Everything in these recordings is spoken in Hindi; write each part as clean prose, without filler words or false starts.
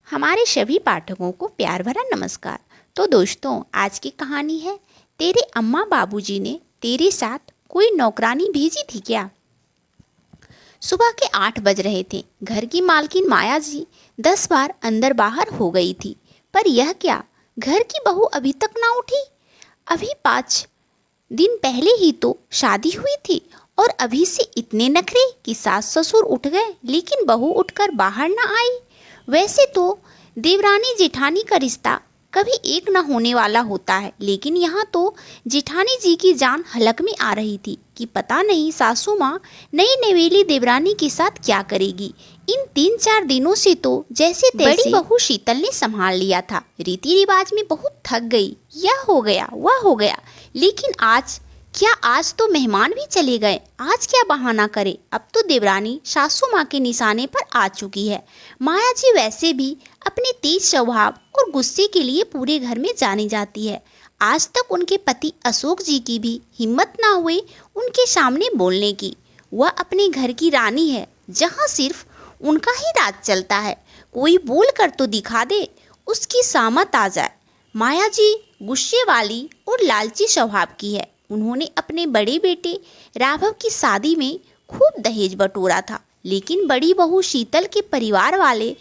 हमारे सभी पाठकों को प्यार भरा नमस्कार। तो दोस्तों, आज की कहानी है, तेरे अम्मा बाबूजी ने तेरे साथ कोई नौकरानी भेजी थी क्या। सुबह के 8 बज रहे थे। घर की मालकिन माया जी 10 बार अंदर बाहर हो गई थी, पर यह क्या, घर की बहू अभी तक ना उठी। अभी 5 दिन पहले ही तो शादी हुई थी और अभी से इतने नखरे कि सास ससुर उठ गए लेकिन बहू उठकर बाहर ना आई। वैसे तो देवरानी जेठानी का रिश्ता कभी एक न होने वाला होता है, लेकिन यहाँ तो जेठानी जी की जान हलक में आ रही थी कि पता नहीं सासू माँ नई नवेली देवरानी के साथ क्या करेगी। इन 3-4 दिनों से तो जैसे तैसे बड़ी बहू शीतल ने संभाल लिया था। रीति रिवाज में बहुत थक गई, यह हो गया वह हो गया, लेकिन आज तो मेहमान भी चले गए। आज क्या बहाना करे। अब तो देवरानी सासू माँ के निशाने पर आ चुकी है। माया जी वैसे भी अपने तेज स्वभाव और गुस्से के लिए पूरे घर में जानी जाती है। आज तक उनके पति अशोक जी की भी हिम्मत ना हुई उनके सामने बोलने की। वह अपने घर की रानी है, जहाँ सिर्फ उनका ही राज चलता है। कोई बोल कर तो दिखा दे, उसकी सामत आ जाए। माया जी गुस्से वाली और लालची स्वभाव की है। उन्होंने अपने बड़े बेटे राघव की शादी में खूब दहेज बटोरा था, लेकिन बड़ी बहू शीतल के परिवार वाले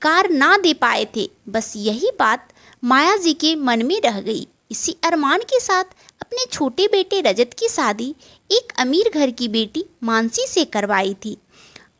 कार ना दे पाए थे। बस यही बात माया जी के मन में रह गई। इसी अरमान के साथ अपने छोटे बेटे रजत की शादी एक अमीर घर की बेटी मानसी से करवाई थी।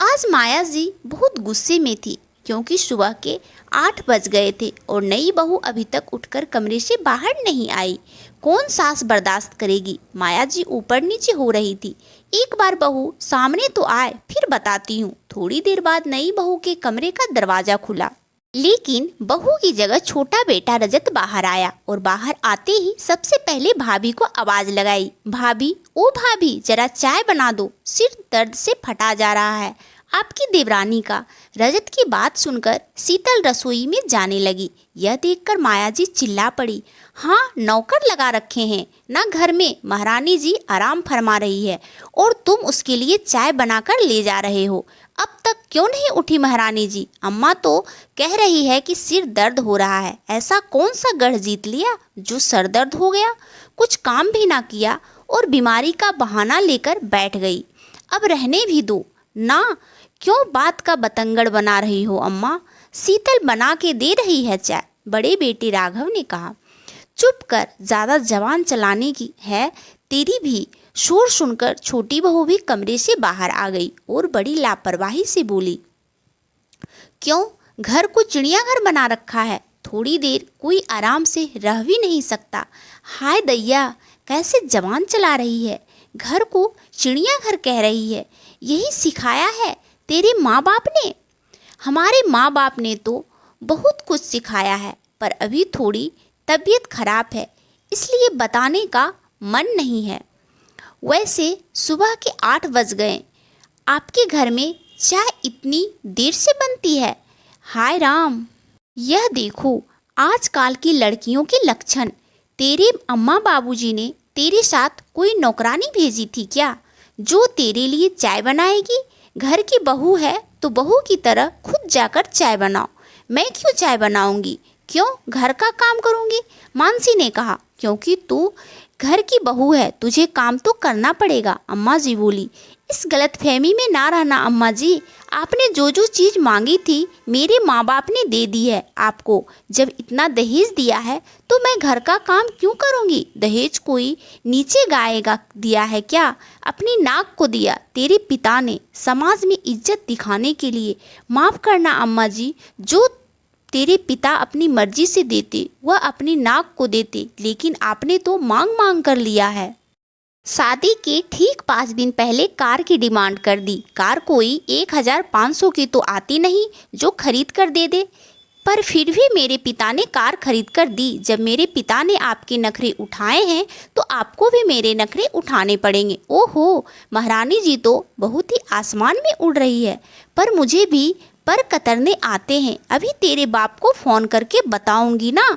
आज माया जी बहुत गुस्से में थी, क्योंकि सुबह के 8 बज गए थे और नई बहू अभी तक उठकर कमरे से बाहर नहीं आई। कौन सास बर्दाश्त करेगी। माया जी ऊपर नीचे हो रही थी। एक बार बहू सामने तो आए, फिर बताती हूँ। थोड़ी देर बाद नई बहू के कमरे का दरवाजा खुला, लेकिन बहू की जगह छोटा बेटा रजत बाहर आया और बाहर आते ही सबसे पहले भाभी को आवाज लगाई, भाभी, ओ भाभी, जरा चाय बना दो, सिर दर्द से फटा जा रहा है आपकी देवरानी का। रजत की बात सुनकर शीतल रसोई में जाने लगी। यह देखकर माया जी चिल्ला पड़ी, हाँ, नौकर लगा रखे हैं ना घर में। महारानी जी आराम फरमा रही है और तुम उसके लिए चाय बनाकर ले जा रहे हो। अब तक क्यों नहीं उठी महारानी जी। अम्मा तो कह रही है कि सिर दर्द हो रहा है। ऐसा कौन सा गढ़ जीत लिया जो सर दर्द हो गया। कुछ काम भी ना किया और बीमारी का बहाना लेकर बैठ गई। अब रहने भी दो ना, क्यों बात का बतंगड़ बना रही हो अम्मा। शीतल बना के दे रही है चाय, बड़े बेटे राघव ने कहा। चुप कर, ज़्यादा जबान चलाने की है तेरी भी। शोर सुनकर छोटी बहू भी कमरे से बाहर आ गई और बड़ी लापरवाही से बोली, क्यों, घर को चिड़ियाघर बना रखा है। थोड़ी देर कोई आराम से रह भी नहीं सकता। हाय दैया, कैसे जबान चला रही है। घर को चिड़ियाघर कह रही है। यही सिखाया है तेरे माँ बाप ने। हमारे माँ बाप ने तो बहुत कुछ सिखाया है, पर अभी थोड़ी तबीयत खराब है, इसलिए बताने का मन नहीं है। वैसे सुबह के 8 बज गए। आपके घर में चाय इतनी देर से बनती है। हाय राम, यह देखो आजकल की लड़कियों के लक्षण। तेरे अम्मा बाबूजी ने तेरे साथ कोई नौकरानी भेजी थी क्या, जो तेरे लिए चाय बनाएगी। घर की बहू है तो बहू की तरह खुद जाकर चाय बनाओ। मैं क्यों चाय बनाऊंगी, क्यों घर का काम करूंगी। मानसी ने कहा, क्योंकि तू घर की बहू है, तुझे काम तो करना पड़ेगा। अम्मा जी बोली, इस गलतफहमी में ना रहना अम्मा जी। आपने जो जो चीज़ मांगी थी मेरे माँ बाप ने दे दी है आपको। जब इतना दहेज दिया है तो मैं घर का काम क्यों करूँगी। दहेज कोई नीचे गाएगा दिया है क्या, अपनी नाक को दिया तेरे पिता ने, समाज में इज्जत दिखाने के लिए। माफ़ करना अम्मा जी, जो तेरे पिता अपनी मर्जी से देते वह अपनी नाक को देते, लेकिन आपने तो मांग मांग कर लिया है। शादी के ठीक 5 दिन पहले कार की डिमांड कर दी। कार कोई 1500 की तो आती नहीं जो खरीद कर दे दे, पर फिर भी मेरे पिता ने कार खरीद कर दी। जब मेरे पिता ने आपके नखरे उठाए हैं तो आपको भी मेरे नखरे उठाने पड़ेंगे। ओहो, महारानी जी तो बहुत ही आसमान में उड़ रही है, पर मुझे भी पर कतरने आते हैं। अभी तेरे बाप को फ़ोन करके बताऊंगी ना,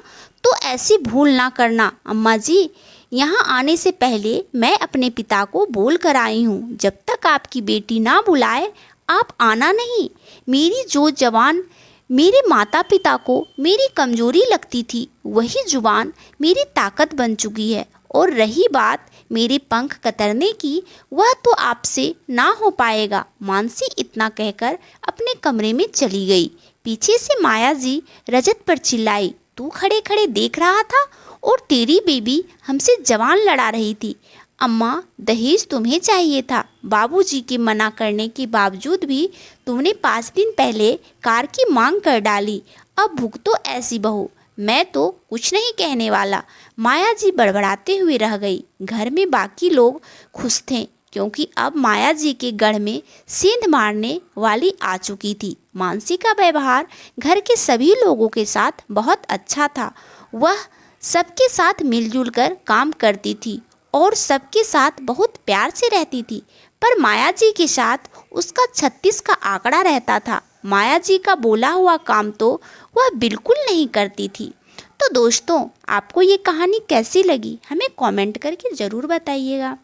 तो ऐसी भूल ना करना अम्मा जी। यहाँ आने से पहले मैं अपने पिता को बोल कर आई हूँ, जब तक आपकी बेटी ना बुलाए आप आना नहीं। मेरी जो जवान मेरे माता पिता को मेरी कमजोरी लगती थी, वही जुबान मेरी ताकत बन चुकी है। और रही बात मेरे पंख कतरने की, वह तो आपसे ना हो पाएगा। मानसी इतना कहकर अपने कमरे में चली गई। पीछे से माया जी रजत पर चिल्लाई, तू खड़े खड़े देख रहा था और तेरी बेबी हमसे जवान लड़ा रही थी। अम्मा, दहेज तुम्हें चाहिए था। बाबूजी के मना करने के बावजूद भी तुमने 5 दिन पहले कार की मांग कर डाली। अब भुगतो ऐसी बहू। मैं तो कुछ नहीं कहने वाला। माया जी बड़बड़ाते हुए रह गई। घर में बाकी लोग खुश थे क्योंकि अब माया जी के गढ़ में सेंध मारने वाली आ चुकी थी। मानसी का व्यवहार घर के सभी लोगों के साथ बहुत अच्छा था। वह सबके साथ मिलजुल कर काम करती थी और सबके साथ बहुत प्यार से रहती थी। पर माया जी के साथ उसका 36 का आंकड़ा रहता था। माया जी का बोला हुआ काम तो वह बिल्कुल नहीं करती थी। तो दोस्तों, आपको ये कहानी कैसी लगी हमें कमेंट करके ज़रूर बताइएगा।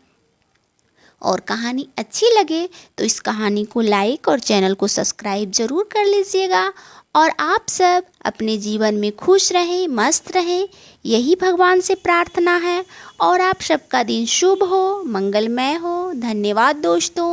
और कहानी अच्छी लगे तो इस कहानी को लाइक और चैनल को सब्सक्राइब ज़रूर कर लीजिएगा। और आप सब अपने जीवन में खुश रहें, मस्त रहें, यही भगवान से प्रार्थना है। और आप सबका दिन शुभ हो, मंगलमय हो। धन्यवाद दोस्तों।